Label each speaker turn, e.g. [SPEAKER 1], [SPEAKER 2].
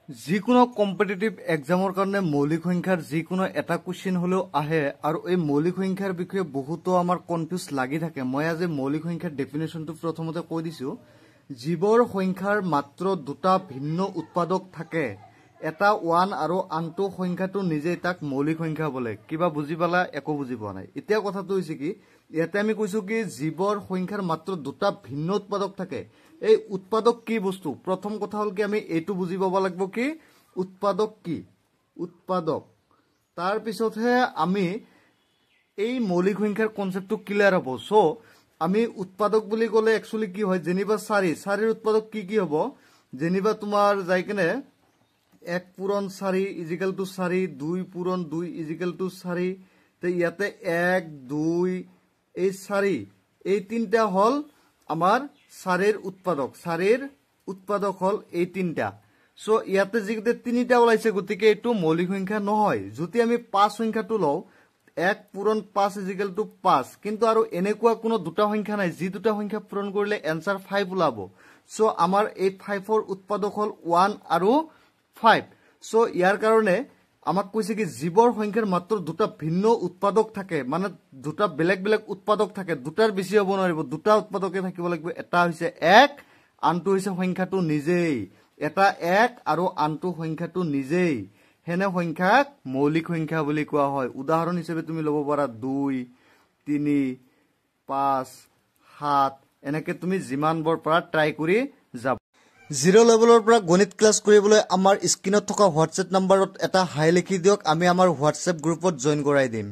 [SPEAKER 1] যিকোনো কম্পিটিটিভ এক্সামৰ কাৰণে মৌলিক সংখ্যাৰ যিকোনো এটা কুৱেশ্যন হলেও আহে আৰু এই মৌলিক সংখ্যাৰ বিষয়ে বহুতো আমাৰ কনফিউজ লাগি থাকে। মই আজি মৌলিক সংখ্যাৰ ডেফিনেশ্যনটো প্ৰথমতে কৈ দিছো। জীৱৰ সংখ্যাৰ মাত্ৰ দুটা ভিন্ন উৎপাদক থাকে, এটা 1 আৰু আনটো সংখ্যাটো নিজেই তাক মৌলিক সংখ্যা বোলে। কিবা বুজি পালা? একো বুজি পোৱা নাই। এতিয়া কথাটো হৈছে কি, ইয়াতে আমি কৈছো কি জীৱৰ সংখ্যাৰ মাত্ৰ দুটা ভিন্ন উৎপাদক থাকে। এই উৎপাদক কি বস্তু? প্ৰথম কথা হল কি আমি এইটো বুজি পাব লাগিব কি উৎপাদক কি, উৎপাদক। তাৰ পিছতহে আমি এই মৌলিক সংখ্যাৰ কনসেপ্টটো ক্লিয়াৰ হ'ব। সো আমি উৎপাদক বুলি ক'লে একচুয়ালি কি হয়, যেনিবা 4 উৎপাদক কি কি হ'ব, যেনিবা তোমাৰ যাই কেনে 1 পূৰণ 4 ইজিক্যাল টু 4, 2 পূৰণ 2 ইজিক্যাল টু 4, তে ইয়াতে 1 2 এই 4 এই তিনটা হল আমাৰ 4 উৎপাদক। 4 উৎপাদক হল এই তিনটা। সো ইয়াতে যিকেইটা তিনিটা ওলাইছে গতিকে এইটো মৌলিক সংখ্যা নহয়। যদি আমি 5 সংখ্যাটো লওঁ 1 পূৰণ 5 ইজিক্যাল টু 5, কিন্তু আৰু এনেকুৱা কোনো দুটা সংখ্যা নাই যি দুটা সংখ্যা পূৰণ কৰিলে এনসাৰ 5 ওলাব। সো আমাৰ এই 5ৰ উৎপাদক হল 1 আৰু 5। সো ইয়াৰ কাৰণে আমাক কৈছে কি জীৱৰ সংখ্যাৰ মাত্ৰ দুটা ভিন্ন উৎপাদক থাকে, মানে দুটা বেলেগ বেলেগ উৎপাদক থাকে, দুটাৰ বেছি হ'ব নোৱাৰিব, দুটা উৎপাদকে থাকিব লাগিব। এটা হৈছে 1, আনটো হৈছে সংখ্যাটো নিজেই। এটা 1 আৰু আনটো সংখ্যাটো নিজেই, হেনে সংখ্যাক মৌলিক সংখ্যা বুলি কোৱা হয়। উদাহৰণ হিচাপে তুমি ল'ব পাৰা 2 3 5 7, এনেকে তুমি যিমানবোৰ পৰা ট্ৰাই কৰি যাব। জিৰ' লেভেলৰ পৰা গণিত ক্লাছ কৰিবলৈ আমাৰ স্ক্ৰীনত থকা হোৱাটছএপ নম্বৰত এটা হাই লিখি দিয়ক, আমি আমাৰ হোৱাটছএপ গ্ৰুপত জইন কৰাই দিম।